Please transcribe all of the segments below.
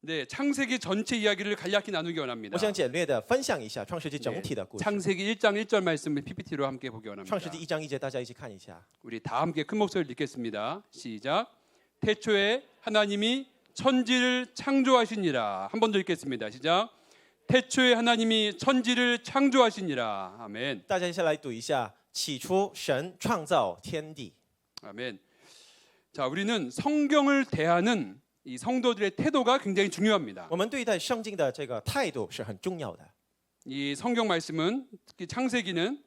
네, 창세기 전체 이야기를 간략히 나누기 我 원합니다. 想简略的分享一下创世纪整体的故事。 창세기 1장 1절 말씀을 PPT로 함께 보기 创 원합니다. 世纪1章1节，大家一起看一下。 우리 다 함께 큰 목소리를 읽겠습니다. 시작. 태초에 하나님이 천지를 창조하시니라. 한 번 더 읽겠습니다. 시작. 태초에 하나님이 천지를 창조하시니라. 아멘. 大家一起来读一下：起初神创造天地。 아멘. 자, 우리는 성경을 대하는 이 성도들의 태도가 굉장히 중요합니다. 我们对待圣经的这个态度是很重要的。 이 성경 말씀은 특히 창세기는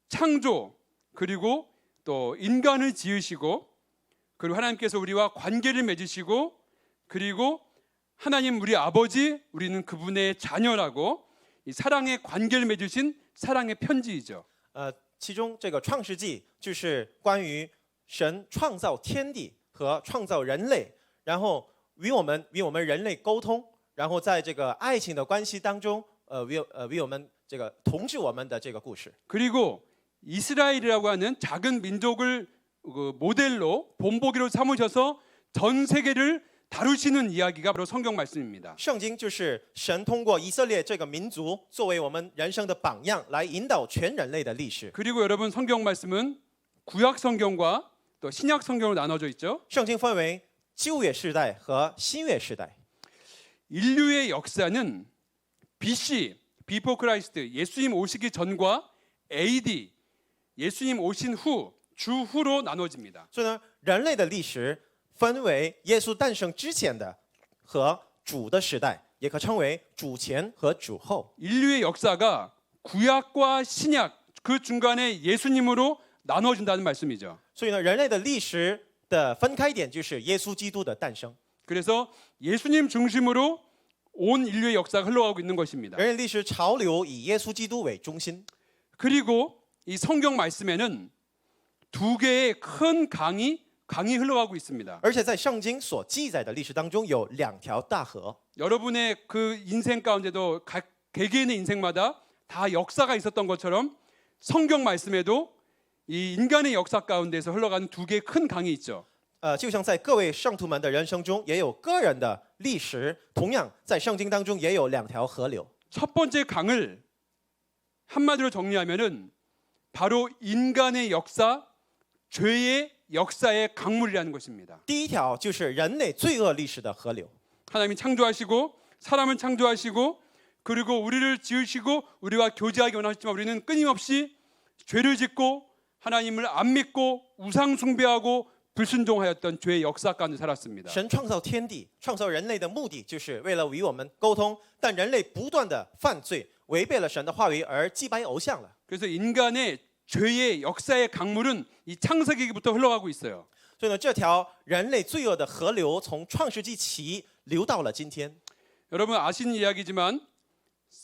창조 그리고 또 인간을 지으시고 그리고 하나님께서 우리와 관계를 맺으시고 그리고 하나님 우리 아버지 우리는 그분의 자녀라고 이 사랑의 관계를 맺으신 사랑의 편지이죠. 其中这个创世纪就是关于神创造天地和创造人类，然后与我们人类沟通，然后在这个爱情的关系当中，与我们这个统治我们的这个故事。 그리고 이스라엘이라고 하는 작은 민족을 모델로 본보기로 삼으셔서 전 세계를 다루시는 이야기가 바로 성경 말씀입니다. 圣经就是神通过以色列这个民族作为我们人生的榜样，来引导全人类的历史。 그리고 여러분 성경 말씀은 구약 성경과 또 신약 성경으로 나눠져 있죠. 圣经分为旧约时代和新约时代。 인류의 역사는 BC, Before Christ, 예수님 오시기 전과 AD, 예수님 오신 후, 주후로 나눠집니다. 所以呢，人类的历史分为耶稣诞生之前的和主的时代，也可称为主前和主后。 인류의 역사가 구약과 신약 그 중간에 예수님으로 나눠진다는 말씀이죠. 所以呢，人类的历史的分开点就是耶稣基督的诞生。 그래서 예수님 중심으로 온 인류의 역사가 흘러가고 있는 것입니다. 人类历史潮流以耶稣基督为中心。 그리고 이 성경 말씀에는 두 개의 큰 강이 흘러가고 있습니다. 而且在圣经所记载的历史当中，有两条大河。 여러분의 그 인생 가운데도 각 개개인의 인생마다 다 역사가 있었던 것처럼 성경 말씀에도 이 인간의 역사 가운데서 흘러가는 두 개의 큰 강이 있죠. 就像在各位圣徒们的人生中，也有个人的历史，同样在圣经当中也有两条河流。 첫 번째 강을 한마디로 정리하면은 바로 인간의 역사, 죄의 역사의 강물이라는 것입니다. 第一条就是人类罪恶历史的河流。 하나님이 창조하시고 사람을 창조하시고 그리고 우리를 지으시고 우리와 교제하기 원하셨지만 우리는 끊임없이 죄를 짓고 하나님을 안 믿고 우상 숭배하고 불순종하였던 죄의 역사 가운데 살았습니다. 神创造天地、创造人类的目的，就是为了与我们沟通，但人类不断的犯罪，违背了神的话语而祭拜偶像了。 그래서 인간의 죄의 역사의 강물은 이 창세기부터 흘러가고 있어요. 所以呢，这条人类罪恶的河流从创世纪起流到了今天。 여러분 아시는 이야기지만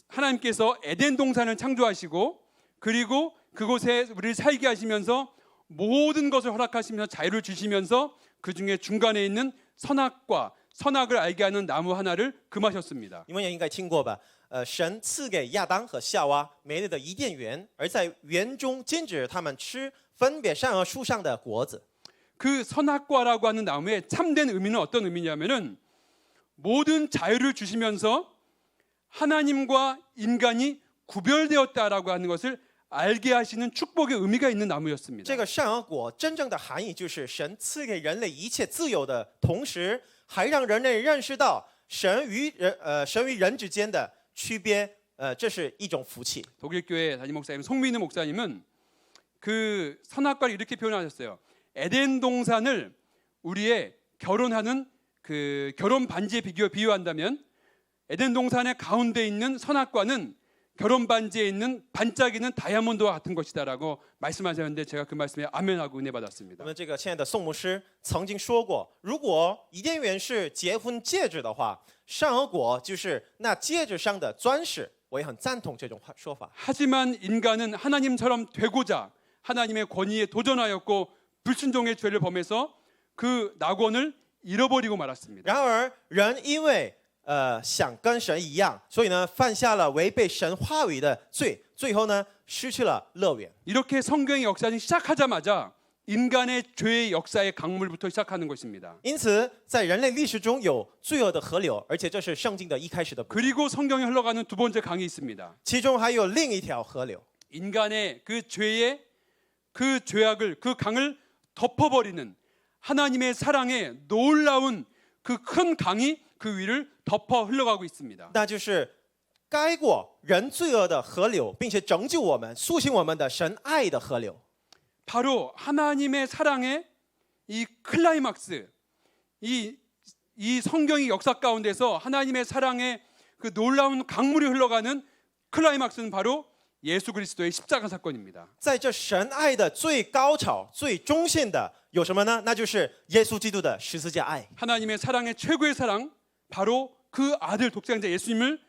하나님께서 에덴 동산을 창조하시고 그리고 그곳에 우리를 살게 하시면서 모든 것을 허락하시면서 자유를 주시면서 그 중에 중간에 있는 선악과 선악을 알게 하는 나무 하나를 금하셨습니다. 你们也应该听过吧？神赐给亚当和夏娃美丽的伊甸园，而在园中禁止他们吃分别善恶树上的果子。 그 선악과라고 하는 나무의 참된 의미는 어떤 의미냐면은 모든 자유를 주시면서 하나님과 인간이 구별되었다라고 하는 것을 알게 하시는 축복의 의미가 있는 나무였습니다. 这个善恶果真正的含义就是神赐给人类一切自由的同时，还让人类认识到神与人之间的区别。这是一种福气。 독일 교회 담임 목사님 송민우 목사님은 그 선악과를 이렇게 표현하셨어요. 에덴 동산을 우리의 결혼하는 그 결혼 반지에 비유한다면 에덴 동산의 가운데 있는 선악과는 결혼 반지에 있는 반짝이는 다이아몬드와 같은 것이다라고 말씀하셨는데 제가 그 말씀에 아멘하고 은혜 我 받았습니다. 们这个亲爱的宋牧师曾经说过，如果伊甸园是结婚戒指的话，善恶果就是那戒指上的钻石。我也很赞同这种说法。 하지만 인간은 하나님처럼 되고자 하나님의 권위에 도전하였고 불순종의 죄를 범해서 그 낙원을 잃어버리고 말았습니다. 然而人因为想跟神一样，所以呢犯下了违背神话语的罪，最后呢失去了乐园。 이렇게 성경의 역사는 시작하자마자 인간의 죄의 역사의 강물부터 시작하는 것입니다. 因此，在人类历史中有罪恶的河流，而且这是圣经的一开始的部分。 그리고 성경에 흘러가는 두 번째 강이 있습니다. 其中还有另一条河流， 인간의 그 죄의 그 죄악을 그 강을 덮어버리는 하나님의 사랑의 놀라운 그 큰 강이 그 위를 덮어 흘러가고 있습니다. 那就是盖过人罪恶的河流，并且拯救我们、苏醒我们的神爱的河流。 바로 하나님의 사랑의 이 클라이막스, 이 성경의 역사 가운데서 하나님의 사랑의 그 놀라운 강물이 흘러가는 클라이막스는 바로 예수 그리스도의 십자가 사건입니다. 在这神爱的最高潮、最中心的有什么呢？那就是耶稣基督的十字架爱。 하나님의 사랑의 최고의 사랑, 바로 그 아들 독생자 예수님을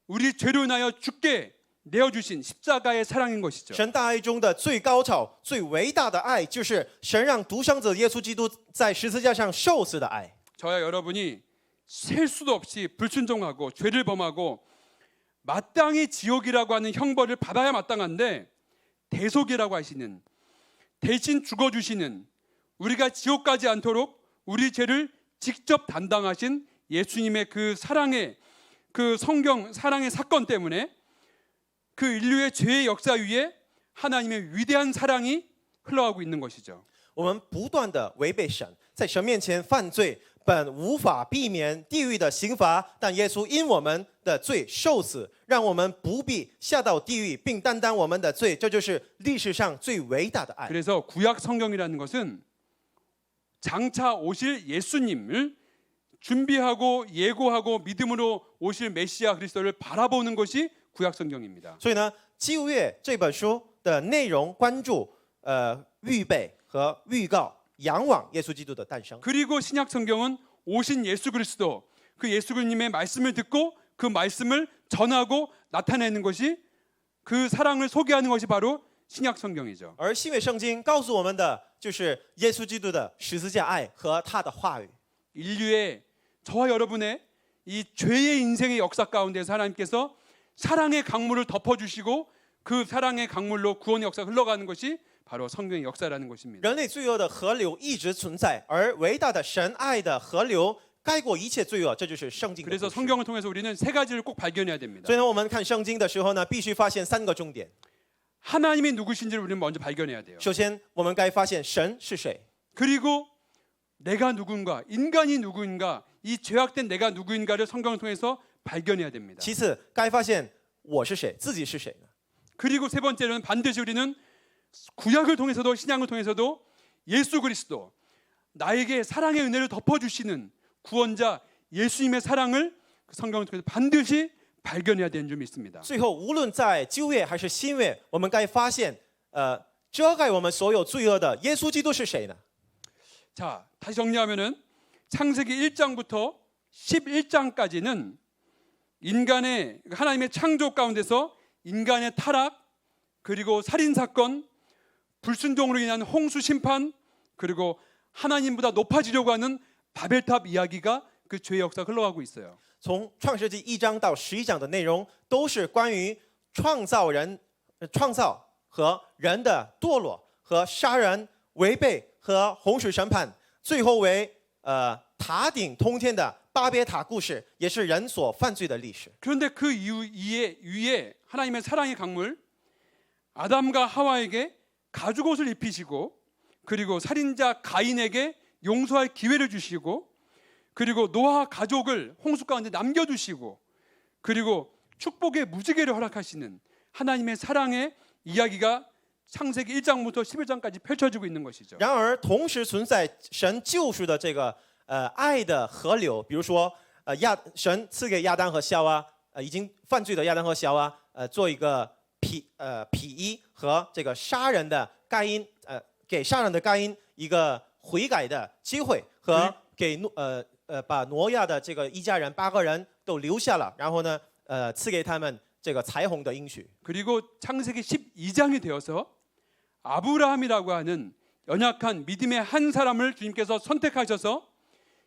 우리 죄로 인하여 죽게 내어주신 십자가의 사랑인 것이죠. 神大爱中的最高潮、最伟大的爱，就是神让独生子耶稣基督在十字架上受死的爱。 저와 여러분이 셀 수도 없이 불순종하고 죄를 범하고 마땅히 지옥이라고 하는 형벌을 받아야 마땅한데 대속이라고 하시는, 대신 죽어주시는, 우리가 지옥 가지 않도록 우리 죄를 직접 담당하신 예수님의 그 사랑의 그 성경 사랑의 사건 때문에 그 인류의 죄의 역사 위에 하나님의 위대한 사랑이 흘러가고 있는 것이죠. 我们不断的违背神，在神面前犯罪，本无法避免地狱的刑罚，但耶稣因我们的罪受死，让我们不必下到地狱，并担当我们的罪。这就是历史上最伟大的爱。 그래서 구약 성경이라는 것은 장차 오실 예수님을 준비하고 예고하고 믿음으로 오실 메시아 그리스도를 바라보는 것이 구약 성경입니다. 所以呢，旧约这本书的内容关注预备和预告，仰望耶稣基督的诞生。 그리고 신약 성경은 오신 예수 그리스도, 그 예수 그리스도님의 말씀을 듣고 그 말씀을 전하고 나타내는 것이, 그 사랑을 소개하는 것이 바로 신약 성경이죠. 而新约圣经告诉我们的就是耶稣基督的十字架爱和他的话语。 인류의 저와 여러분의 이 죄의 인생의 역사 가운데서 하나님께서 사랑의 강물을 덮어주시고 그 사랑의 강물로 구원의 역사가 흘러가는 것이 바로 성경의 역사라는 것입니다. 人类罪恶的河流一直存在，而伟大的神爱的河流盖过一切罪恶，这就是圣经的 그래서 故事。 성경을 통해서 우리는 세 가지를 꼭 발견해야 됩니다. 所以呢，我们看圣经的时候呢，必须发现三个重点。 하나님이 누구신지를 우리는 먼저 발견해야 돼요. 首先，我们该发现神是谁， 그리고 내가 누군가, 인간이 누구인가, 이 죄악된 내가 누구인가를 성경을 통해서 발견해야 됩니다. 其次该发现我是谁，自己是谁呢？ 그리고 세 번째로는 반드시 우리는 구약을 통해서도 신약을 통해서도 예수 그리스도, 나에게 사랑의 은혜를 덮어주시는 구원자 예수님의 사랑을 성경을 통해서 반드시 발견해야 되는 줄 믿습니다. 最后，无论在旧约还是新约，我们该发现，遮盖我们所有罪恶的耶稣基督是谁呢？ 자, 다시 정리하면은 창세기 1장부터 11장까지는 인간의 하나님의 창조 가운데서 인간의 타락, 그리고 살인 사건, 불순종으로 인한 홍수 심판, 그리고 하나님보다 높아지려고 하는 바벨탑 이야기가 그 죄의 역사가 흘러가고 있어요. 从创世纪1章到11章的内容，都是关于创造和人的堕落和杀人、违背和洪水审判，最后为塔顶通天的巴别塔故事，也是人所犯罪的历史。 그런데 그 위에 하나님의 사랑의 강물, 아담과 하와에게 가죽옷을 입히시고, 그리고 살인자 가인에게 용서할 기회를 주시고, 그리고 노아 가족을 홍수 가운데 남겨두시고, 그리고 축복의 무지개를 허락하시는 하나님의 사랑의 이야기가 창세기 1장부터 11장까지 펼쳐지고 있는 것이죠. 然而，同时存在神救赎的这个爱的河流，比如说神赐给亚当和夏娃已经犯罪的亚当和夏娃做一个皮衣，和这个杀人的该隐给杀人的该隐一个悔改的机会，和给把挪亚的这个一家人8个人都留下了，然后呢赐给他们这个彩虹的应许。 그리고 창세기 12장이 되어서 아브라함이라고 하는 연약한 믿음의 한 사람을 주님께서 선택하셔서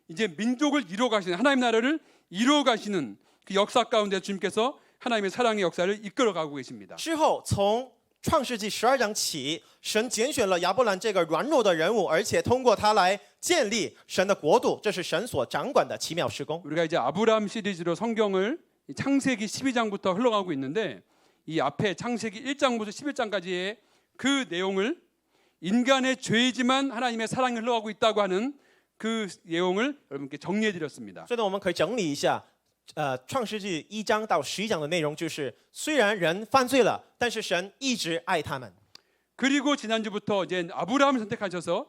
이제 민족을 이루어 가시는, 하나님 나라를 이루어 가시는 그 역사 가운데 주님께서 하나님의 사랑의 역사를 이끌어 가고 계십니다. 之后，从创世纪12章起，神拣选了亚伯兰这个软弱的人物，而且通过他来建立神的国度，这是神所掌管的奇妙施工。 우리가 이제 아브라함 시리즈로 성경을 이 창세기 12장부터 흘러가고 있는데 이 앞에 창세기 1장부터 11장까지의 그 내용을 인간의 죄이지만 하나님의 사랑이 흘러가고 있다고 하는 그 내용을 여러분께 정리해 드렸습니다. 所以呢，我们可以整理一下，创世纪1章到11章的内容，就是虽然人犯罪了，但是神一直爱他们。 그리고 지난주부터 이제 아브라함을 선택하셔서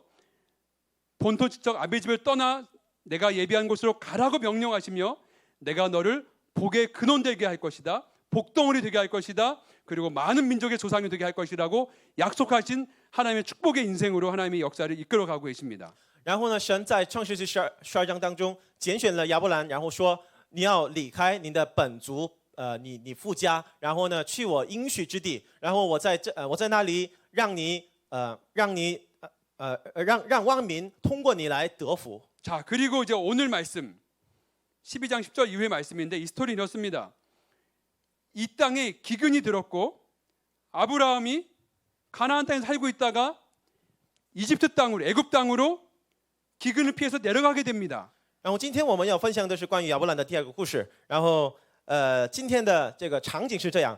본토 지적 아비 집을 떠나 내가 예비한 곳으로 가라고 명령하시며 내가 너를 복의 근원 되게 할 것이다. 복덩어리 되게 할 것이다. 그리고 많은 민족의 조상이 되게 할 것이라고 약속하신 하나님의 축복의 인생으로 하나님의 역사를 이끌어가고 계십니다. 然后呢，神在创世纪12章当中拣选了亚伯兰，然后说你要离开你的本族，你父家，然后呢去我应许之地，然后我在那里让万民通过你来得福。 자, 그리고 이제 오늘 말씀 12장 10절 이후의 말씀인데 이 스토리 이렇습니다. 이 땅에 기근이 들었고 아브라함이 가나안 땅에 살고 있다가 이집트 땅으로 애굽 땅으로 기근을 피해서 내려가게 됩니다. 然后今天我们要分享的是关于亚伯兰的第二个故事。然后今天的这个场景是这样，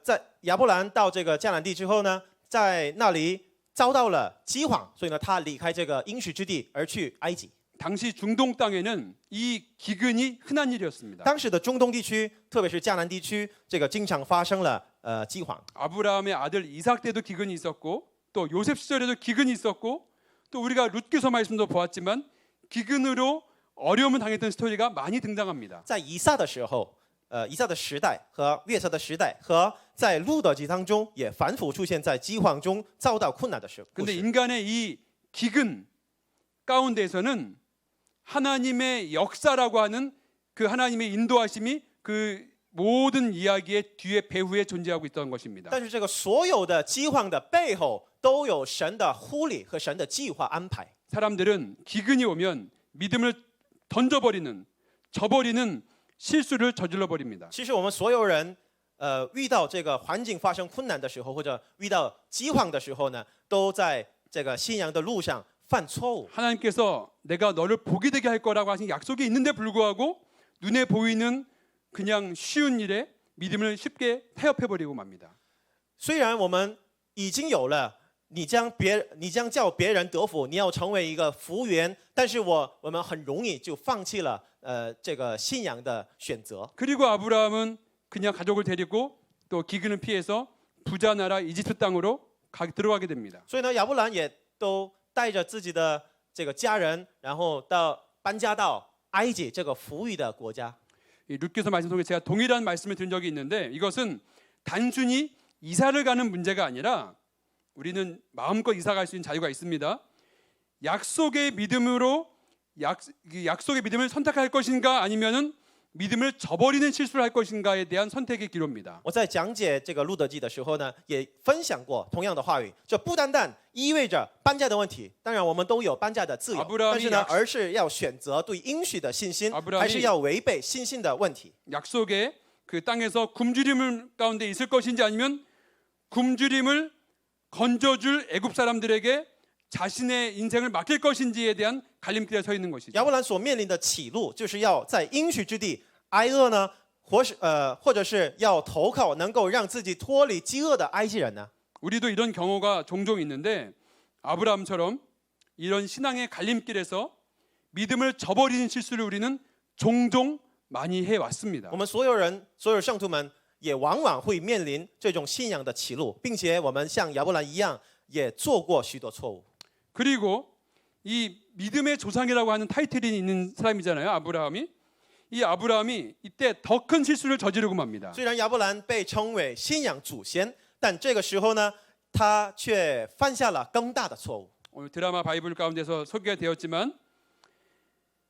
在亚伯兰到这个迦南地之后呢，在那里遭到了饥荒，所以呢他离开这个应许之地而去埃及。 당시 중동 땅에는 이 기근이 흔한 일이었습니다. 当时的中东地区，特别是迦南地区，这个经常发生了饥荒。 아브라함의 아들 이삭 때도 기근이 있었고 또 요셉 시절에도 기근이 있었고 또 우리가 룻기서 말씀도 보았지만 기근으로 어려움을 당했던 스토리가 많이 등장합니다. 在以撒的时候，以撒的时代和约瑟的时代，和在路德记当中也反复出现在饥荒中遭到困难的时候。 근데 인간의 이 기근 가운데에서는 하나님의 역사라고 하는 그 하나님의 인도하심이 그 모든 이야기의 뒤에 배후에 존재하고 있던 것입니다. 但是这个所有的饥荒的背后都有神的护理和神的计划安排。 사람들은 기근이 오면 믿음을 던져버리는 저버리는 실수를 저질러 버립니다. 其实我们所有人，遇到这个环境发生困难的时候，或者遇到饥荒的时候呢，都在这个信仰的路上犯错误。 하나님께서 내가 너를 복이 되게 할 거라고 하신 약속이 있는데 불구하고 눈에 보이는 그냥 쉬운 일에 믿음을 쉽게 타협해 버리고 맙니다. 虽然我们已经有了你将叫别人得福，你要成为一个福源，但是我们很容易就放弃了这个信仰的选择。 그리고 아브라함은 그냥 가족을 데리고 또 기근을 피해서 부자 나라 이집트 땅으로 들어가게 됩니다. 所以呢，亚伯兰也都带着自己的这个家人，然后搬家到埃及这个富裕的国家。 이 룻기서 말씀 속에 제가 동일한 말씀을 드린 적이 있는데 이것은 단순히 이사를 가는 문제가 아니라 우리는 마음껏 이사 갈 수 있는 자유가 있습니다. 약속의 믿음으로 약속의 믿음을 선택할 것인가 아니면은 믿음을 저버리는 실수를 할 것인가에 대한 선택의 기로입니다. 我在讲解这个路德记的时候呢，也分享过同样的话语，这不单单意味着搬家的问题，当然我们都有搬家的自由，但是呢，而是要选择对应许的信心，还是要违背信心的问题。 약속의 그 땅에서 굶주림 가운데 있을 것인지 아니면 굶주림을 건져줄 애굽 사람들에게 자신의 인생을 맡길 것인지에 대한 갈림길에 서 있는 것이죠. 亚伯兰所面临的起路，就是要在应许之地挨饿呢，或者是要投靠能够让自己脱离饥饿的埃及人呢？ 우리도 이런 경우가 종종 있는데 아브라함처럼 이런 신앙의 갈림길에서 믿음을 저버리는 실수를 우리는 종종 많이 해 왔습니다. 我们所有圣徒们也往往会面临这种信仰的起路，并且我们像亚伯兰一样，也做过许多错误。 그리고 이 믿음의 조상이라고 하는 타이틀이 있는 사람이잖아요. 아브라함이. 이 아브라함이 이때 더 큰 실수를 저지르고 맙니다. 虽然亚伯兰被称为信仰祖先，但这个时候呢，他却犯下了更大的错误。 오늘 드라마 바이블 가운데서 소개가 되었지만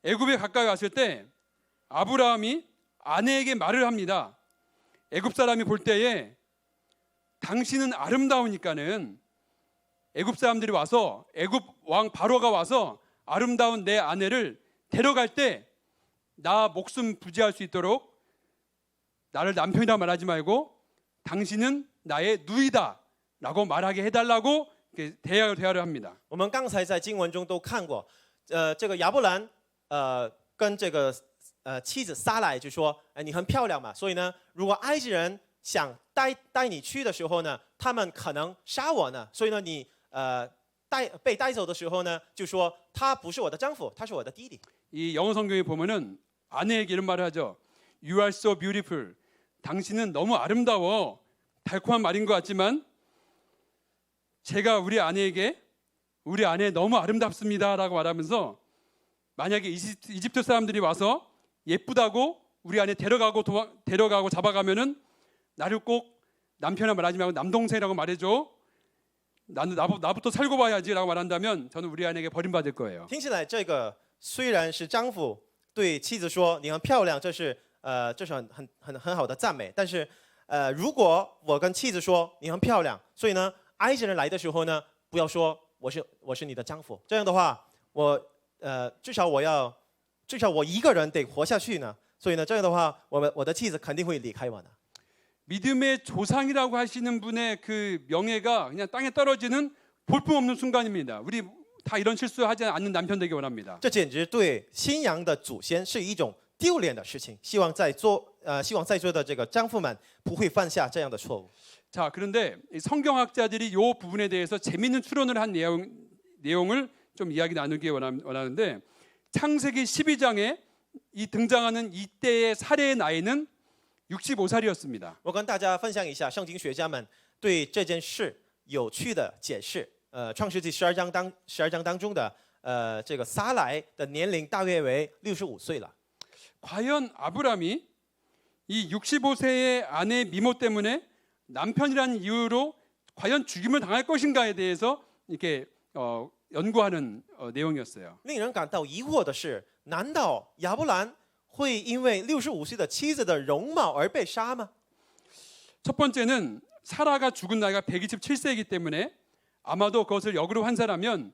애굽에 가까이 왔을 때 아브라함이 아내에게 말을 합니다. 애굽 사람이 볼 때에 당신은 아름다우니까는 애굽 사람들이 와서 애굽 왕 바로가 와서 아름다운 내 아내를 데려갈 때 나 목숨 부지할 수 있도록 나를 남편이라 말하지 말고 당신은 나의 누이다 라고 말하게 해달라고 이렇게 대화를 합니다. 我们刚才在经文中都看过，这个亚伯兰跟这个妻子撒来就说，你很漂亮嘛，所以呢，如果埃及人想带你去的时候呢，他们可能杀我呢，所以呢，你被带走的时候呢，就说他不是我的丈夫，他是我的弟弟。 이 영어 성경에 보면은 아내에게 이런 말을 하죠. You are so beautiful. 당신은 너무 아름다워. 달콤한 말인 것 같지만 제가 우리 아내에게 우리 아내 너무 아름답습니다라고 말하면서 만약에 이집트 사람들이 와서 예쁘다고 우리 아내 데려가고 잡아가면은 나를 꼭 남편이라 말하지 말고 남동생이라고 말해줘. 나부터 살고 봐야지라고 말한다면 저는 우리 아내에게 버림받을 거예요. 听起来这个虽然是丈夫对妻子说你很漂亮，这是很好的赞美，但是如果我跟妻子说你很漂亮，所以呢，埃及人来的时候呢，不要说我是你的丈夫，这样的话，至少我一个人得活下去呢，所以呢，这样的话，我的妻子肯定会离开我的。 믿음의 조상이라고 하시는 분의 그 명예가 그냥 땅에 떨어지는 볼품없는 순간입니다. 우리 다 이런 실수하지 않는 남편 되기 원합니다. 这简直对信仰的祖先是一种丢脸的事情。希望在座的这个丈夫们不会犯下这样的错误。 자, 그런데 이 성경학자들이 이 부분에 대해서 재미있는 추론을 한 내용을 좀 이야기 나누기 원하는데 창세기 12장에 이 등장하는 이때의 살해의 나이는 65살이었습니다. 我跟大家分享一下圣经学家们对这件事有趣的解释。创世纪12章当中的这个撒来的年龄大约为65岁了。 과연 아브람이 이 65세의 아내 미모 때문에 남편이라는 이유로 과연 죽임을 당할 것인가에 대해서 이렇게 연구하는 내용이었어요. 令人感到疑惑的是，难道亚伯兰会因为65岁的妻子的容貌而被杀吗？ 첫 번째는 사라가 죽은 나이가 127세이기 때문에 아마도 그것을 역으로 환산하면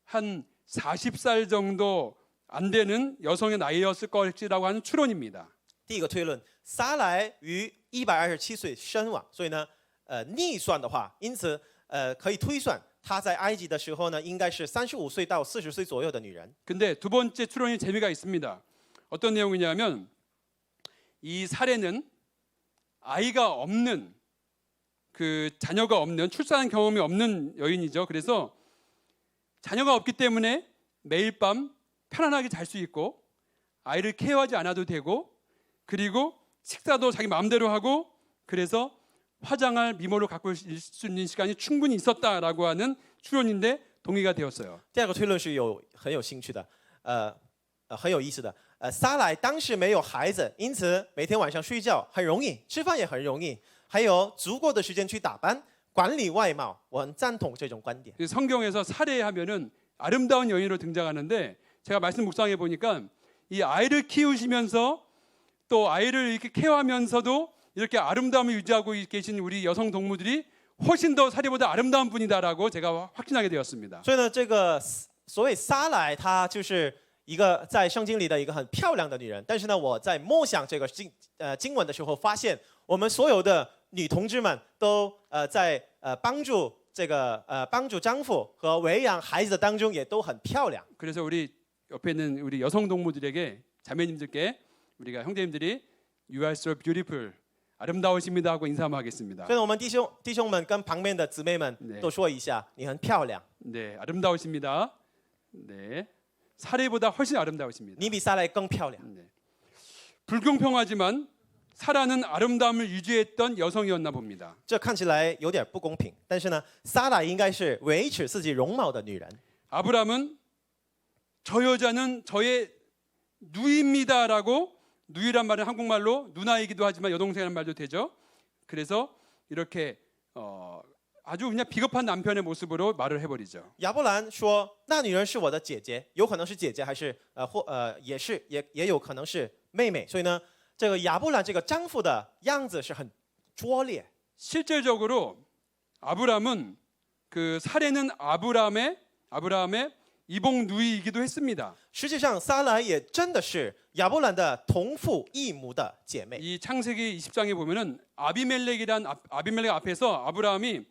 한 40살 정도 안 되는 여성의 나이였을 것이라고 하는 추론입니다. 第一个推论，撒来于127岁身亡，所以呢，逆算的话，因此可以推算他在埃及的时候呢，应该是35岁到40岁左右的女人。 근데 두 번째 추론이 재미가 있습니다. 어떤 내용이냐면 이 사례는 아이가 없는 그 자녀가 없는 출산 경험이 없는 여인이죠. 그래서 자녀가 없기 때문에 매일 밤 편안하게 잘 수 있고 아이를 케어하지 않아도 되고 그리고 식사도 자기 마음대로 하고 그래서 화장할 미모를 갖고 있을 수 있는 시간이 충분히 있었다라고 하는 추론인데 동의가 되었어요. 第二个推论是很有兴趣的，很有意思的。撒来当时没有孩子，因此每天晚上睡觉很容易，吃饭也很容易，还有足够的时间去打扮、管理外貌。我很赞同这种观点。 성경에서 사례하면은 아름다운 여인으로 등장하는데 제가 말씀 묵상해 보니까 이 아이를 키우시면서 또 아이를 이렇게 케어하면서도 이렇게 아름다움을 유지하고 계신 우리 여성 동무들이 훨씬 더 사례보다 아름다운 분이다라고 제가 확신하게 되었습니다. 所以呢，这个所谓撒来，她就是一个在圣经里的一个很漂亮的女人。但是呢，我在默想这个经文的时候，发现我们所有的女同志们都在帮助丈夫和喂养孩子当中也都很漂亮。 그래서 우리 옆에 있는 우리 여성 동무들에게 자매님들께 우리가 형제님들이 You are so beautiful 아름다우십니다 하고 인사 한번 하겠습니다. 所以呢，我们弟兄们跟旁边的姊妹们都说一下，你很漂亮， 네, 아름다우십니다. 네, 사례보다 훨씬 아름다우십니다. 你比撒来更漂亮。 네. 불공평하지만 사라는 아름다움을 유지했던 여성이었나 봅니다. 这看起来有点不公平，但是呢，撒来应该是维持自己容貌的女人。 아브람은 저 여자는 저의 누이입니다라고 누이란 말은 한국말로 누나이기도 하지만 여동생이라는 말도 되죠. 그래서 이렇게 아주 그냥 비겁한 남편의 모습으로 말을 해버리죠. 亚伯兰说：“那女人是我的姐姐，有可能是姐姐，还是也有可能是妹妹。”所以呢，这个亚伯兰这个丈夫的样子是很拙劣。 실제적으로 아브람은 그 사례는 아브람의 이복 누이이기도 했습니다. 实际上，撒来也真的是亚伯兰的同父异母的姐妹。 이 창세기 20장에 보면은 아비멜렉 앞에서 아브라함이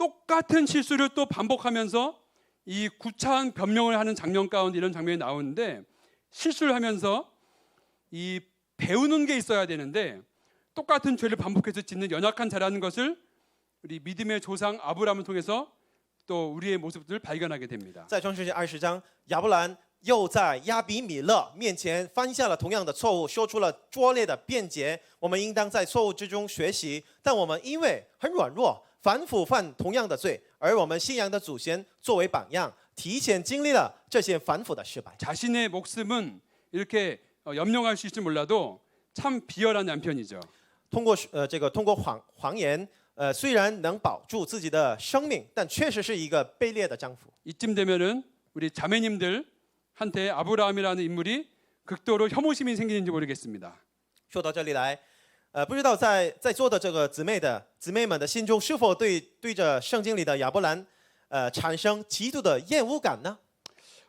똑같은 실수를 또 반복하면서 이 구차한 변명을 하는 장면 가운데 이런 장면이 나오는데, 실수를 하면서 이 배우는 게 있어야 되는데 똑같은 죄를 반복해서 짓는 연약한 자라는 것을 우리 믿음의 조상 아브라함을 통해서 또 우리의 모습들을 발견하게 됩니다. 在创世纪20章，亚伯兰又在亚比米勒面前犯下了同样的错误，说出了拙劣的辩解。我们应当在错误之中学习，但我们因为很软弱，反复犯同样的罪，而我们信仰的祖先作为榜样，提前经历了这些反复的失败。 자신의 목숨은 이렇게 염려할 수 있을지 몰라도 참 비열한 남편이죠. 通过谎言，虽然能保住自己的生命，但确实是一个卑劣的丈夫。 이쯤 되면은 우리 자매님들한테 아브라함이라는 인물이 극도로 혐오심이 생기는지 모르겠습니다. 说到这里来，不知道在座的这个姊妹们的心中，是否对着圣经里的亚伯兰，产生极度的厌恶感呢？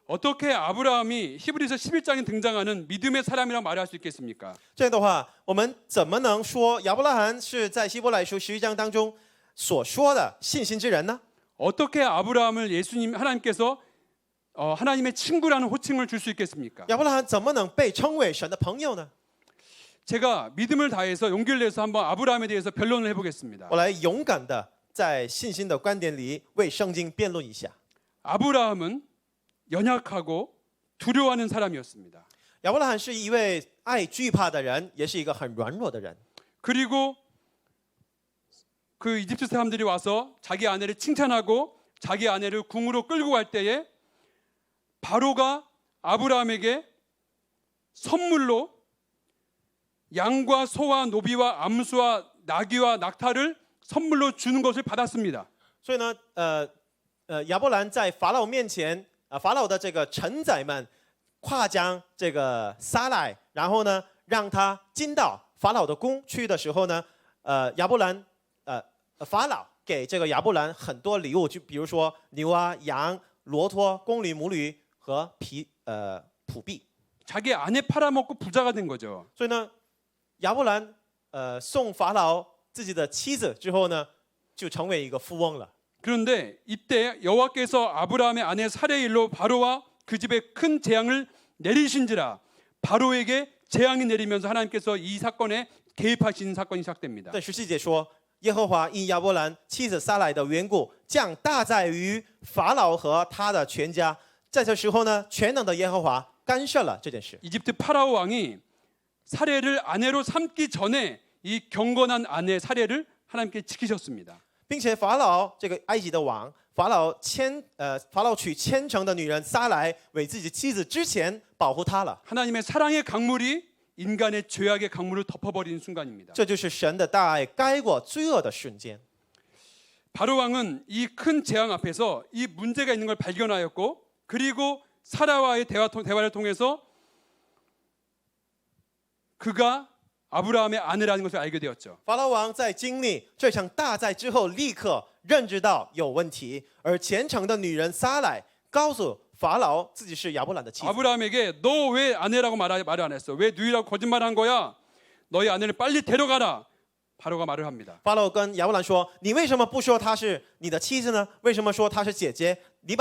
어떻게 아브라함이 히브리서 11장에 등장하는 믿음의 사람이라고 말할 수 있겠습니까? 这样的话，我们怎么能说亚伯拉罕是在希伯来书11章当中所说的信心之人呢？ 어떻게 아브라함을 예수님 하나님께서 하나님의 친구라는 호칭을 줄 수 있겠습니까? 亚伯拉罕怎么能被称为神的朋友呢？ 제가 믿음을 다해서 용기를 내서 한번 아브라함에 대해서 변론을 해보겠습니다. 我来勇敢的在信心的观点里为圣经辩论一下。 아브라함은 연약하고 두려워하는 사람이었습니다. 亚伯拉罕是一位爱惧怕的人，也是一个很软弱的人。 그리고 그 이집트 사람들이 와서 자기 아내를 칭찬하고 자기 아내를 궁으로 끌고 갈 때에 바로가 아브라함에게 선물로 양과 소와 노비와 암수와 나귀와 낙타를 선물로 주는 것을 받았습니다. 所以呢，亚伯兰在法老面前，法老的这个臣宰们夸奖这个撒来，然后呢，让他进到法老的宫去的时候呢，法老给这个亚伯兰很多礼物，就比如说牛啊、羊、骆驼、公驴、母驴和仆婢。 자기 아내 팔아먹고 부자가 된 거죠. 所以呢，亚伯兰送法老自己的妻子之后呢，就成为一个富翁了。 그런데 이때 여호와께서 아브라함의 아내 사레의 일로 바로와 그 집에 큰 재앙을 내리신지라, 바로에게 재앙이 내리면서 하나님께서 이 사건에 개입하시는 사건이 시작됩니다. 对，17节说，耶和华因亚伯兰妻子撒来的缘故，降大灾于法老和他的全家。在这时候呢，全能的耶和华干涉了这件事。 이집트 파라오 왕이 사레를 아내로 삼기 전에 이 경건한 아내 사레를 하나님께 지키셨습니다. 并且法老这个埃及的王，法老娶虔诚的女人撒来为自己妻子之前保护她了。 하나님의 사랑의 강물이 인간의 죄악의 강물을 덮어버리는 순간입니다. 这就是神的大爱盖过罪恶的瞬间。 바로 왕은 이 큰 재앙 앞에서 이 문제가 있는 걸 발견하였고, 그리고 사라와의 대화를 통해서 그가 아브라함의 아내라는 것을 알게 되었죠. 法老王在经历这场大灾之后，立刻认知到有问题，而虔诚的女人撒来告诉法老自己是亚伯兰的妻子。 아브라함에게 너 왜 아내라고 말을 안 했어? 왜 누이라고 거짓말한 거야? 너희 아내를 빨리 데려가라. 바로가 말을 합니다. 法老跟亚伯兰说：“你为什么不说她是你的妻子呢？为什么说她是姐姐？你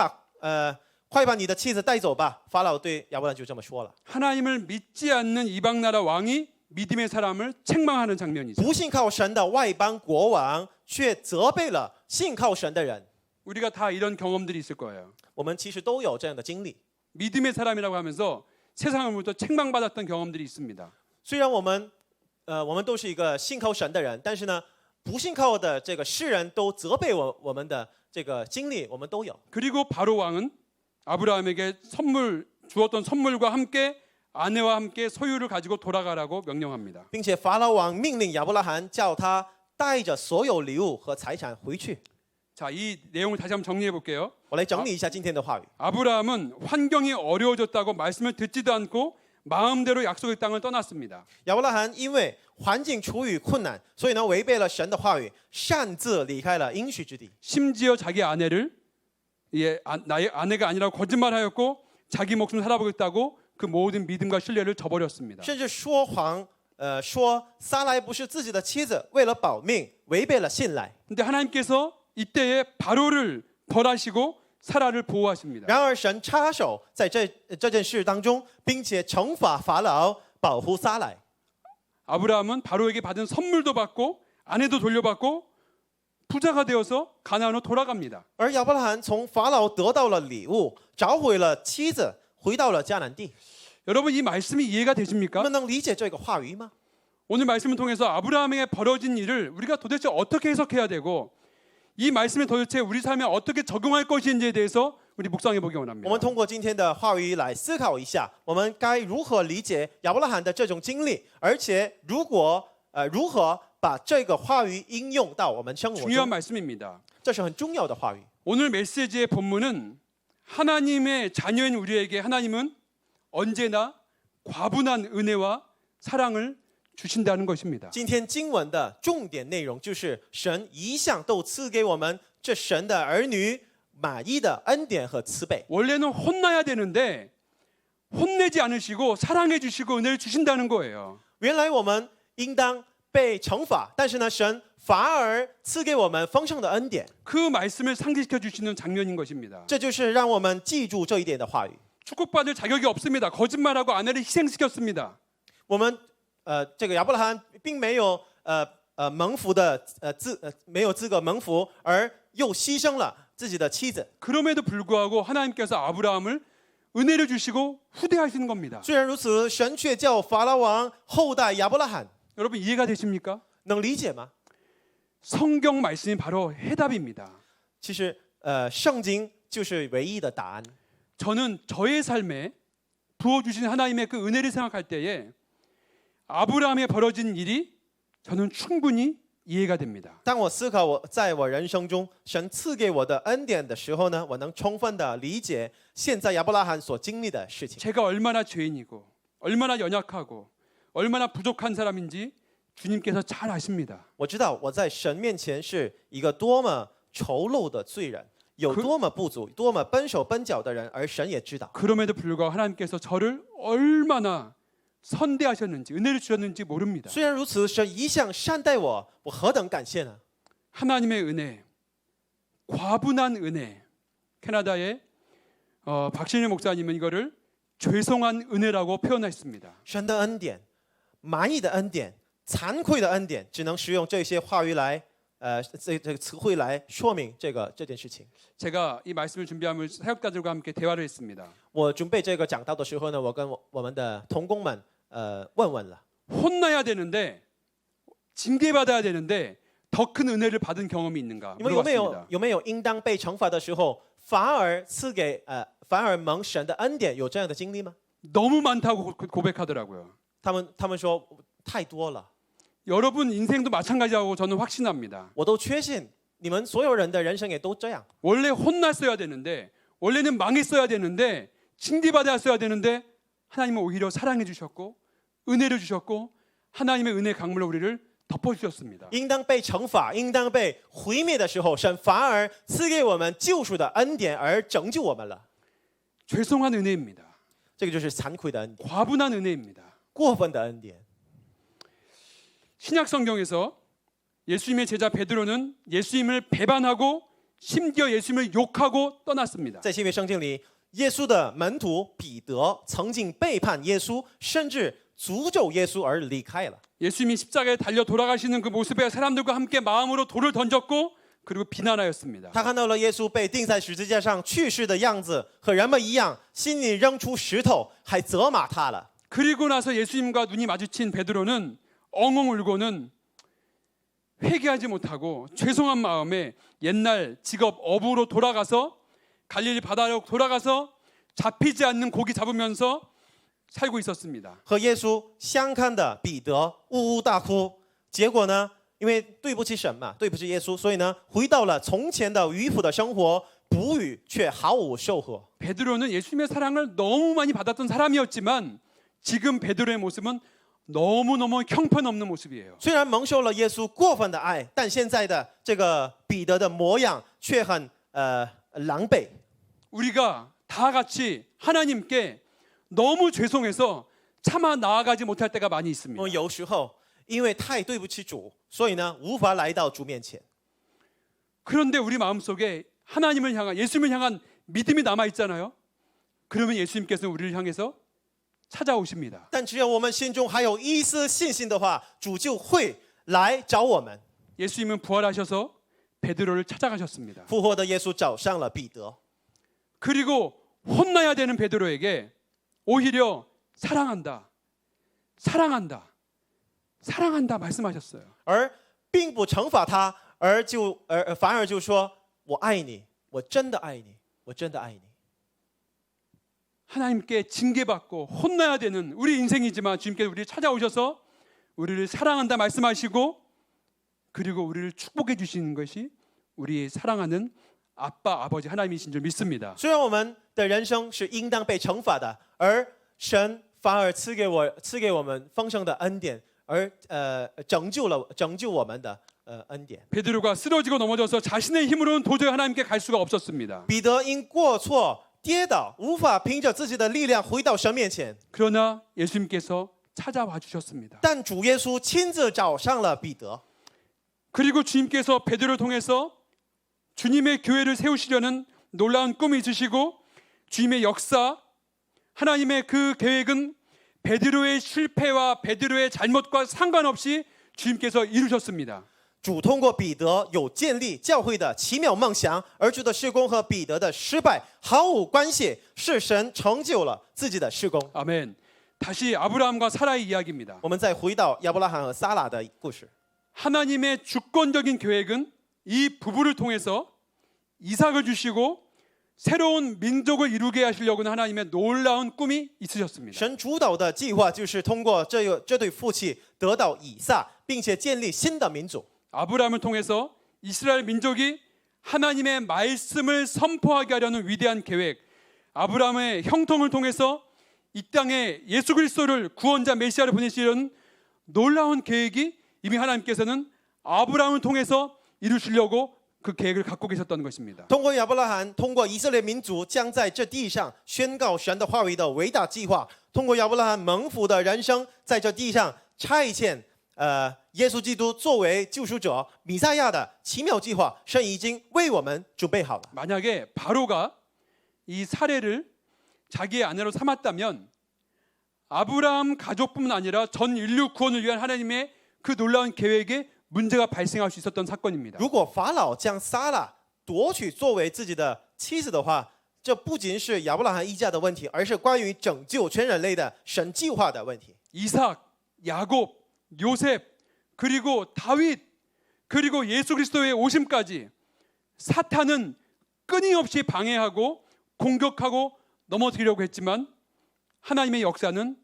快把你的妻子带走吧。”法老对亚伯兰就这么说了。 하나님을 믿지 않는 이방 나라 왕이 믿음의 사람을 책망하는 장면이죠. 不信靠神的外邦国王却责备了信靠神的人。 우리가 다 이런 경험들이 있을 거예요. 我们其实都有这样的经历。 믿음의 사람이라고 하면서 세상으로부터 책망받았던 경험들이 있습니다. 虽然我们都是一个信靠神的人，但是呢，不信靠的这个世人都责备我们的这个经历，我们都有。 그리고 바로 왕은 아브라함에게 주었던 선물과 함께 아내와 함께 소유를 가지고 돌아가라고 명령합니다. 并且法老王命令亚伯拉罕叫他带着所有礼物和财产回去。 자, 이 내용을 다시 한번 정리해 볼게요. 我来整理一下今天的话语。 아브라함은 환경이 어려워졌다고 말씀을 듣지도 않고 마음대로 약속의 땅을 떠났습니다. 亚伯拉罕因为环境处于困难，所以呢违背了神的话语，擅自离开了应许之地。 심지어 자기 아내를 나의 아내가 아니라고 거짓말하였고 자기 목숨을 살아보겠다고 그 모든 믿음과 신뢰를 저버렸습니다. 甚至说谎，说撒来不是自己的妻子，为了保命违背了信赖。 근데 하나님께서 이때에 바로를 벌하시고 사라를 보호하십니다. 然而神插手在这件事当中，并且惩罚法老，保护撒来。 아브라함은 바로에게 받은 선물도 받고 아내도 돌려받고 부자가 되어서 가나안으로 돌아갑니다. 而亚伯拉罕从法老得到了礼物，找回了妻子，回到了迦南地。 여러분 이 말씀이 이해가 我 되십니까? 们能理解这个话语吗？ 오늘 말씀을 통해서 아브라함에게 벌어진 일을 우리가 도대체 어떻게 해석해야 되고 이 말씀에 도대체 우리 삶에 어떻게 적용할 것인지에 대해서 우리 묵상해 보기 我 원합니다. 们通过今天的话语来思考一下，我们该如何理解亚伯拉罕的这种经历，而且如何把这个话语应用到我们生活 중요한 中， 말씀입니다. 这是很重要的话语。 오늘 메시지의 본문은 하나님의 자녀인 우리에게 하나님은 언제나 과분한 은혜와 사랑을 주신다는 것입니다. 今天经文的重点内容就是神一向都赐给我们这神的儿女满意的恩典和慈悲。 원래는 혼나야 되는데 혼내지 않으시고 사랑해 주시고 은혜를 주신다는 거예요. 原来我们应当被惩罚，但是呢，神反而赐给我们丰盛的恩典。 그 말씀을 상기시켜 주시는 장면인 것입니다. 这就是让我们记住这一点的话语。 축복받을 자격이 없습니다. 거짓말하고 아내를 희생시켰습니다. 我们这个亚伯拉罕并没有蒙福的没有资格蒙福，而又牺牲了自己的妻子。 그럼에도 불구하고 하나님께서 아브라함을 은혜를 주시고 후대하시는 겁니다. 虽然如此，神却叫法老王后代亚伯拉罕， 여러분 이해가 되십니까? 能理解吗？ 성경 말씀이 바로 해답입니다. 其实圣经就是唯一的答案。 저는 저의 삶에 부어주신 하나님의 그 은혜를 생각할 때에 아브라함에 벌어진 일이 저는 충분히 이해가 됩니다. 当我思考在我人生中神赐给我的恩典的时候呢，我能充分的理解现在亚伯拉罕所经历的事情。 제가 얼마나 죄인이고 얼마나 연약하고 얼마나 부족한 사람인지 주님께서 잘 아십니다. 我知道我在神面前是一个多么丑陋的罪人，有多么不足，多么笨手笨脚的人，而神也知道。 그럼에도 불구하고 하나님께서 저를 얼마나 선대하셨는지 은혜를 주셨는지 모릅니다. 虽然如此，神一向善待我，我何等感谢呢？ 하나님의 은혜, 과분한 은혜. 캐나다의 박신일 목사님은 이거를 죄송한 은혜라고 표현했습니다. 神的恩典、满意的恩典、惭愧的恩典，只能使用这些话语来，这个词汇来说明这件事情。 제가 이 말씀을 준비하면 사역자들과 함께 대화를 했습니다. 我准备这个讲道的时候呢，我跟我们的同工们问了。 혼나야 되는데 징계받아야 되는데 더 큰 은혜를 받은 경험이 있는가 你们有没 물어봤습니다. 有应当被惩罚的时候，反而蒙神的恩典，有这样的经历吗？ 너무 많다고 고백하더라고요. 他们说太多了， 여러분 인생도 마찬가지라고 저는 확신합니다. 我都确信你们所有人的人生也都这样。 원래 혼났어야 되는데 원래는 망했어야 되는데 징계받았어야 되는데 하나님은 오히려 사랑해 주셨고 은혜를 주셨고 하나님의 은혜 강물로 우리를 덮어주셨습니다. 应当被惩罚、应当被毁灭的时候，神反而赐给我们救赎的恩典，而拯救我们了。 죄송한 은혜입니다. 这个就是惭愧的恩典， 과분한 은혜입니다. 过分的恩典。 신약 성경에서 예수님의 제자 베드로는 예수님을 배반하고 심지어 예수님을 욕하고 떠났습니다. 在新约圣经里，耶稣的门徒彼得曾经背叛耶稣，甚至诅咒耶稣而离开了。 예수님이 십자가에 달려 돌아가시는 그 모습에 사람들과 함께 마음으로 돌을 던졌고 그리고 비난하였습니다. 他看到了耶稣被钉在十字架上去世的样子，和人们一样，心里扔出石头，还责骂他了。 그리고 나서 예수님과 눈이 마주친 베드로는 엉엉 울고는 회개하지 못하고 죄송한 마음에 옛날 직업 어부로 돌아가서 갈릴리 바다로 돌아가서 잡히지 않는 고기 잡으면서 살고 있었습니다. 和耶稣相看的彼得呜呜大哭，结果呢，因为对不起神嘛，对不起耶稣，所以呢，回到了从前的渔夫的生活，捕鱼却毫无收获。 베드로는 예수님의 사랑을 너무 많이 받았던 사람이었지만 지금 베드로의 모습은 너무너무 형편없는 모습이에요. 虽然蒙受了耶稣过分的爱，但现在的这个彼得的模样却很狼狈。 우리가 다 같이 하나님께 너무 죄송해서 차마 나아가지 못할 때가 많이 있습니다. 我有时候因为太对不起主，所以呢，无法来到主面前。 그런데 우리 마음속에 하나님을 향한 예수님을 향한 믿음이 남아 있잖아요. 그러면 예수님께서는 우리를 향해서 찾아오십니다. 但只有我们心中还有一丝信心的话，主就会来找我们。 예수님은 부활하셔서 베드로를 찾아가셨습니다. 复活的耶稣找上了彼得， 그리고 혼나야 되는 베드로에게 오히려 사랑한다, 사랑한다, 사랑한다 말씀하셨어요. 而并不惩罚他，反而就说：“我爱你，我真的爱你，我真的爱你。” 하나님께 징계받고 혼나야 되는 우리 인생이지만 주님께서 우리를 찾아오셔서 우리를 사랑한다 말씀하시고 그리고 우리를 축복해 주시는 것이 우리 사랑하는 아빠 아버지 하나님이신 줄 믿습니다. 虽然我们的人生是应当被惩罚的，而神反而赐给我们丰盛的恩典，而拯救我们的恩典。 베드로가 쓰러지고 넘어져서 자신의 힘으로는 도저히 하나님께 갈 수가 없었습니다. 彼得因过错跌倒，无法凭着自己的力量回到神面前， 그러나 예수님께서 찾아와 주셨습니다. 但主耶稣亲自找上了彼得。 그리고 주님께서 베드로를 통해서 주님의 교회를 세우시려는 놀라운 꿈이 있으시고 주님의 역사, 하나님의 그 계획은 베드로의 실패와 베드로의 잘못과 상관없이 주님께서 이루셨습니다. 主通过彼得有建立教会的奇妙梦想，而主的事工和彼得的失败毫无关系，是神成就了自己的事工。 아멘. 다시 아브라함과 사라의 이야기입니다. 我们再回到亚伯拉罕和撒拉的故事。 하나님의 주권적인 계획은 이 부부를 통해서 이삭을 주시고 새로운 민족을 이루게 하시려고는 하나님의 놀라운 꿈이 있으셨습니다. 神主导的计划就是通过这对夫妻得到以撒，并且建立新的民族。 아브라함을 통해서 이스라엘 민족이 하나님의 말씀을 선포하게 하려는 위대한 계획, 아브라함의 형통을 통해서 이 땅에 예수 그리스도를 구원자 메시아를 보내시려는 놀라운 계획이 이미 하나님께서는 아브라함을 통해서 이루시려고 그 계획을 갖고 계셨던 것입니다. 通过亚伯拉罕，通过以色列民族将在这地上宣告神的话语的伟大计划，通过亚伯拉罕蒙福的人生，在这地上差遣耶稣基督作为救赎者弥赛亚的奇妙计划，神已经为我们准备好了。 만약에 바로가 이 사례를 자기의 아내로 삼았다면 아브라함 가족뿐만 아니라 전 인류 구원을 위한 하나님의 그 놀라운 계획에 문제가 발생할 수 있었던 사건입니다. 如果法老将撒拉夺取作为自己的妻子的话，这不仅是亚伯拉罕一家的问题，而是关于拯救全人类的神计划的问题。 이삭, 야곱, 요셉, 그리고 다윗, 그리고 예수 그리스도의 오심까지 사탄은 끊임없이 방해하고 공격하고 넘어뜨리려고 했지만 하나님의 역사는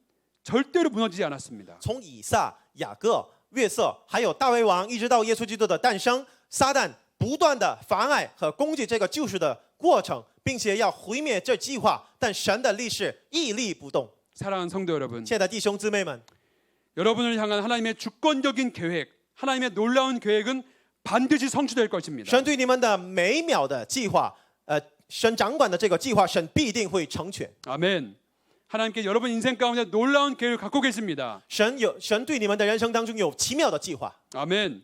절대로 무너지지 않았습니다. 从以撒、雅各、约瑟，还有大卫王，一直到耶稣基督的诞生，撒旦不断的妨碍和攻击这个救赎的过程，并且要毁灭这计划，但神的力是屹立不动。 사랑하는 성도 여러분, 亲爱的弟兄姊妹们， 여러분을 향한 하나님의 주권적인 계획, 하나님의 놀라운 계획은 반드시 성취될 것입니다. 神对你们的每秒的计划，神掌管的这个计划，神必定会成全。 아멘. 하나님께 여러분 인생 가운데 놀라운 계획을 갖고 계십니다. 神对你们的人生当中有奇妙的计划。 아멘.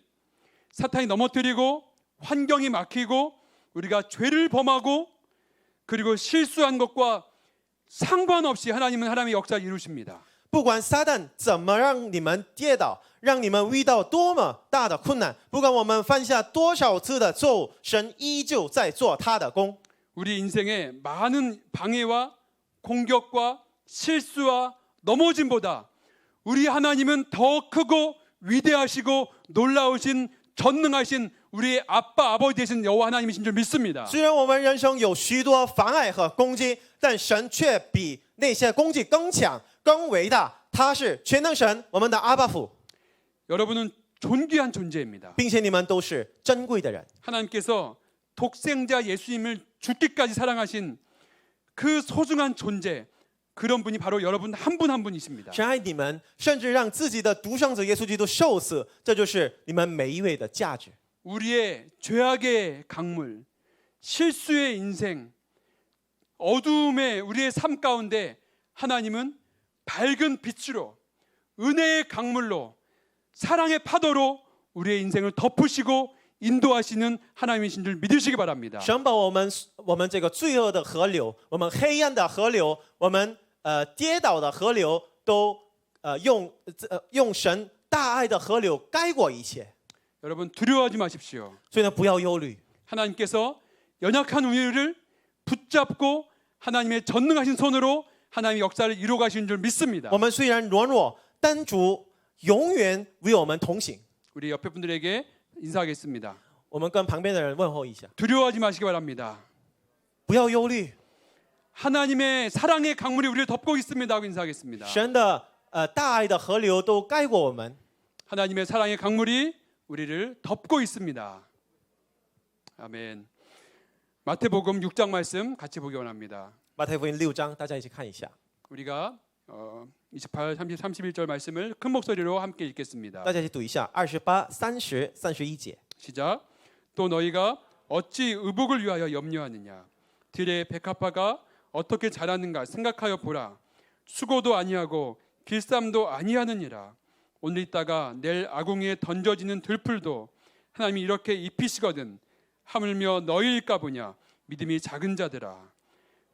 사탄이 넘어뜨리고 환경이 막히고 우리가 죄를 범하고 그리고 실수한 것과 상관없이 하나님은 하나님의 역사를 이루십니다. 不管撒旦怎么让你们跌倒，让你们遇到多么大的困难，不管我们犯下多少次的错误，神依旧在做他的工。 우리 인생에 많은 방해와 공격과 실수와 넘어짐보다 우리 하나님은 더 크고 위대하시고 놀라우신 전능하신 우리의 아빠 아버지 되신 여호와 하나님이신 줄 믿습니다. 虽然我们人生有许多妨碍和攻击，但神却比那些攻击更强、更伟大。他是全能神，我们的阿爸父， 여러분은 존귀한 존재입니다. 并且你们都是珍贵的人。 하나님께서 독생자 예수님을 죽기까지 사랑하신 그 소중한 존재, 그런 분이 바로 여러분 한 분 한 분이십니다. 神爱你们，甚至让自己的独生子耶稣基督受死，这就是你们每一位的价值。 우리의 죄악의 강물, 실수의 인생, 어두움의 우리의 삶 가운데 하나님은 밝은 빛으로 은혜의 강물로 사랑의 파도로 우리의 인생을 덮으시고 인도하시는 하나님이신 줄 믿으시기 바랍니다. 神把我们这个罪恶的河流，我们黑暗的河流，我们跌倒的河流，都用神大爱的河流盖过一切。 여러분 두려워하지 마십시오. 所以呢，不要忧虑， 하나님께서 연약한 우리를 붙잡고 하나님의 전능하신 손으로 하나님의 역사를 이루어 가시는 줄 믿습니다. 我们虽然软弱，但主永远与我们同行。 우리 옆에 분들에게 인사하겠습니다. 我们跟旁边的人问候一下， 두려워하지 마시기 바랍니다. 不要忧虑， 하나님의 사랑의 강물이 우리를 덮고 있습니다 하고 인사하겠습니다. 神的大爱的河流都盖过我们。 하나님의 사랑의 강물이 우리를 덮고 있습니다. 아멘. 마태복음 6장 말씀 같이 보기 원합니다. 马太福音6章，大家一起看一下。 우리가 28, 30, 31절 말씀을 큰 목소리로 함께 읽겠습니다. 大家一起读一下28、30、31节。 시작. 또 너희가 어찌 의복을 위하여 염려하느냐? 들의 백합화가 어떻게 자라는가 생각하여 보라. 수고도 아니하고 길쌈도 아니하느니라. 오늘 있다가 내일 아궁이에 던져지는 들풀도 하나님이 이렇게 입히시거든. 하물며 너희일까 보냐? 믿음이 작은 자들아.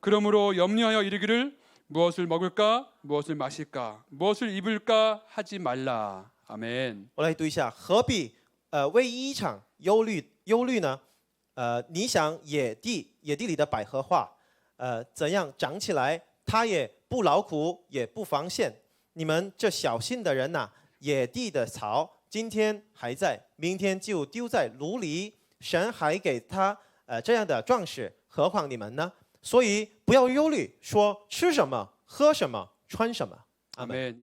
그러므로 염려하여 이르기를 무엇을 먹을까? 무엇을 마실까? 무엇을 입을까? 하지 말라. 아멘. 我来读一下，何必为衣裳忧虑呢？你想野地里的百合花，怎样长起来？它也不劳苦，也不纺线。你们这小信的人呐、野地的草今天还在，明天就丢在炉里。神还给他这样的壮士，何况你们呢？所以不要忧虑，说吃什么、喝什么、穿什么。 아멘.